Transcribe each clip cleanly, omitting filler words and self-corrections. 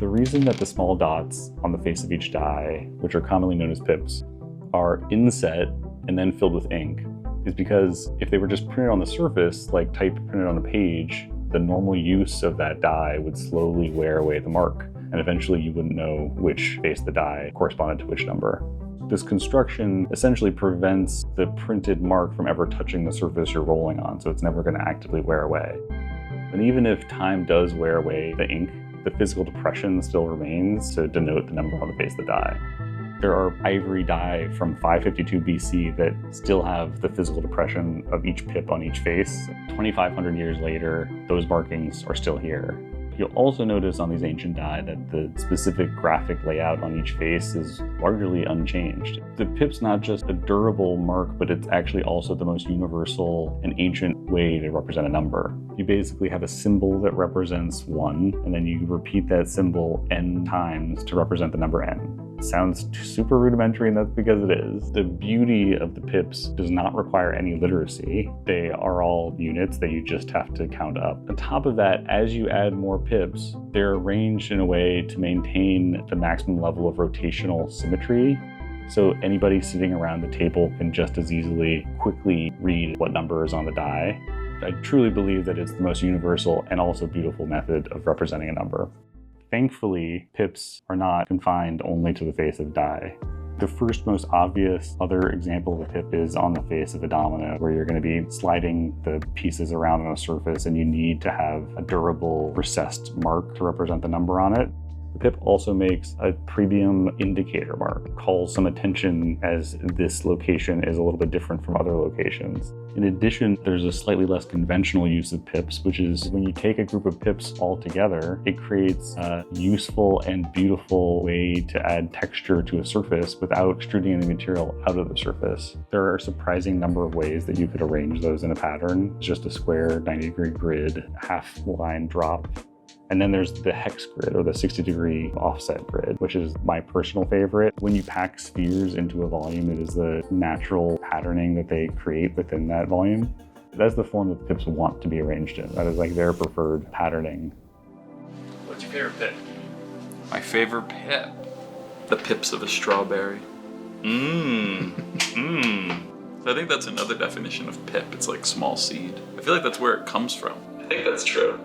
The reason that the small dots on the face of each die, which are commonly known as pips, are inset and then filled with ink is because if they were just printed on the surface, like type printed on a page, the normal use of that die would slowly wear away the mark, and eventually you wouldn't know which face of the die corresponded to which number. This construction essentially prevents the printed mark from ever touching the surface you're rolling on, so it's never going to actively wear away. And even if time does wear away the ink, the physical depression still remains to denote the number on the face of the die. There are ivory die from 552 BC that still have the physical depression of each pip on each face. 2,500 years later, those markings are still here. You'll also notice on these ancient die that the specific graphic layout on each face is largely unchanged. The pip's not just a durable mark, but it's actually also the most universal and ancient way to represent a number. You basically have a symbol that represents 1, and then you repeat that symbol n times to represent the number n. Sounds super rudimentary, and that's because it is. The beauty of the pips does not require any literacy. They are all units that you just have to count up. On top of that, as you add more pips, they're arranged in a way to maintain the maximum level of rotational symmetry. So anybody sitting around the table can just as easily quickly read what number is on the die. I truly believe that it's the most universal and also beautiful method of representing a number. Thankfully, pips are not confined only to the face of die. The first most obvious other example of a pip is on the face of a domino, where you're going to be sliding the pieces around on a surface and you need to have a durable recessed mark to represent the number on it. The pip also makes a premium indicator mark, calls some attention as this location is a little bit different from other locations. In addition, there's a slightly less conventional use of pips, which is when you take a group of pips all together, it creates a useful and beautiful way to add texture to a surface without extruding any material out of the surface. There are a surprising number of ways that you could arrange those in a pattern. It's just a square 90-degree grid, half line drop. And then there's the hex grid, or the 60-degree offset grid, which is my personal favorite. When you pack spheres into a volume, it is the natural patterning that they create within that volume. That's the form that the pips want to be arranged in. That is like their preferred patterning. What's your favorite pip? My favorite pip? The pips of a strawberry. So I think that's another definition of pip. It's like small seed. I feel like that's where it comes from. I think that's true.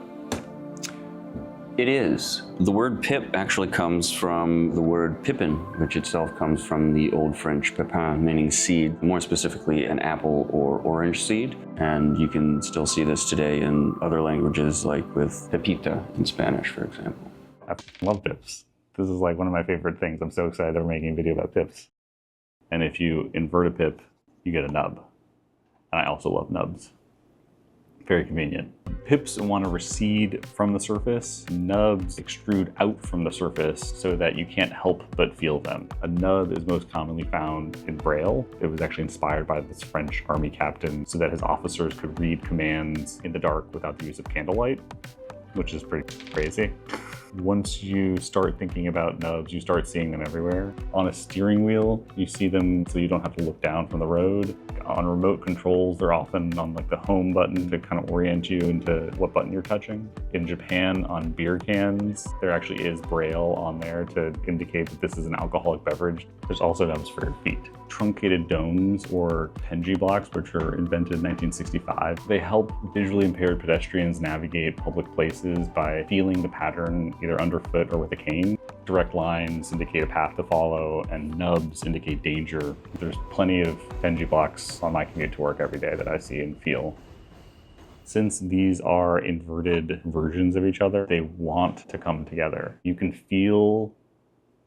It is. The word pip actually comes from the word pippin, which itself comes from the Old French pépin, meaning seed, more specifically an apple or orange seed. And you can still see this today in other languages, like with pepita in Spanish, for example. I love pips. This is like one of my favorite things. I'm so excited that we're making a video about pips. And if you invert a pip, you get a nub. And I also love nubs. Very convenient. Pips want to recede from the surface. Nubs extrude out from the surface so that you can't help but feel them. A nub is most commonly found in Braille. It was actually inspired by this French army captain so that his officers could read commands in the dark without the use of candlelight, which is pretty crazy. Once you start thinking about nubs, you start seeing them everywhere. On a steering wheel, you see them so you don't have to look down from the road. On remote controls, they're often on like the home button to kind of orient you into what button you're touching. In Japan, on beer cans, there actually is Braille on there to indicate that this is an alcoholic beverage. There's also nubs for your feet. Truncated domes, or tenji blocks, which were invented in 1965. They help visually impaired pedestrians navigate public places by feeling the pattern either underfoot or with a cane. Direct lines indicate a path to follow, and nubs indicate danger. There's plenty of tenji blocks on my commute to work every day that I see and feel. Since these are inverted versions of each other, they want to come together. You can feel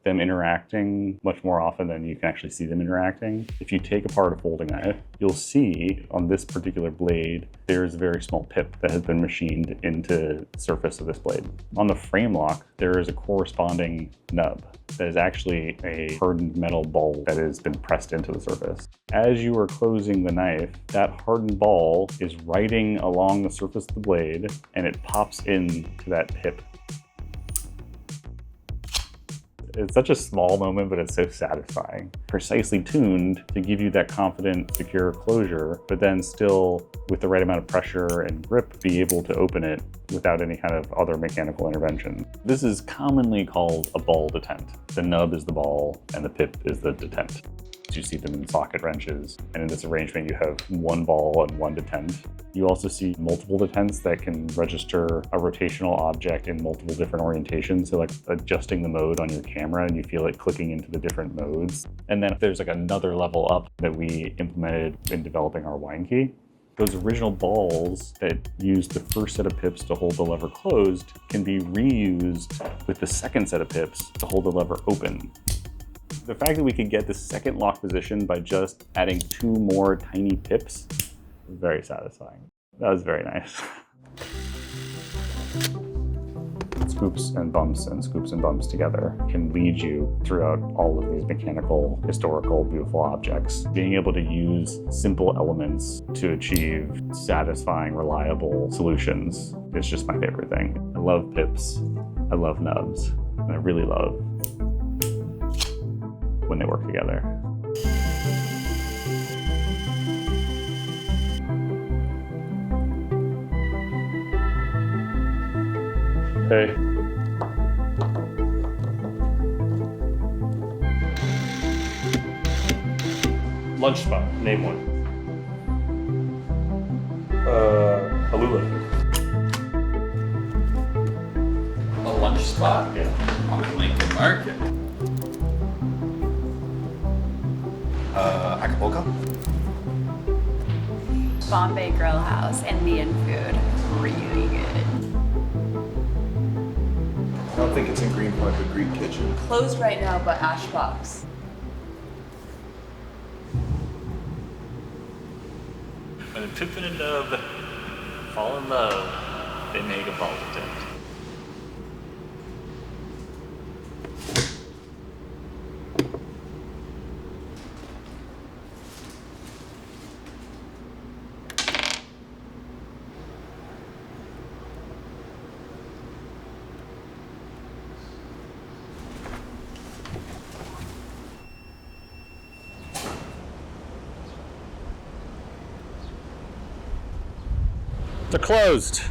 them interacting much more often than you can actually see them interacting. If you take apart a folding knife, you'll see on this particular blade, there is a very small pip that has been machined into the surface of this blade. On the frame lock, there is a corresponding nub that is actually a hardened metal ball that has been pressed into the surface. As you are closing the knife, that hardened ball is riding along the surface of the blade, and it pops into that pip. It's such a small moment, but it's so satisfying. Precisely tuned to give you that confident, secure closure, but then still, with the right amount of pressure and grip, be able to open it without any kind of other mechanical intervention. This is commonly called a ball detent. The nub is the ball, and the pip is the detent. You see them in socket wrenches, and in this arrangement you have one ball and one detent. You also see multiple detents that can register a rotational object in multiple different orientations, so like adjusting the mode on your camera and you feel it clicking into the different modes. And then there's like another level up that we implemented in developing our wine key. Those original balls that use the first set of pips to hold the lever closed can be reused with the second set of pips to hold the lever open. The fact that we could get the second lock position by just adding 2 more tiny pips, very satisfying. That was very nice. Scoops and bumps together can lead you throughout all of these mechanical, historical, beautiful objects. Being able to use simple elements to achieve satisfying, reliable solutions is just my favorite thing. I love pips, I love nubs, and I really love when they work together. Hey. Lunch spot, name one. Alula. A lunch spot? Yeah. On Lincoln Market. Acapulco? Bombay Grill House, Indian food, really good. I don't think it's in Greenpoint, but Greek Kitchen. Closed right now, but Ashbox. When a Pippin and Nub fall in love, they make a ball detent. They're closed.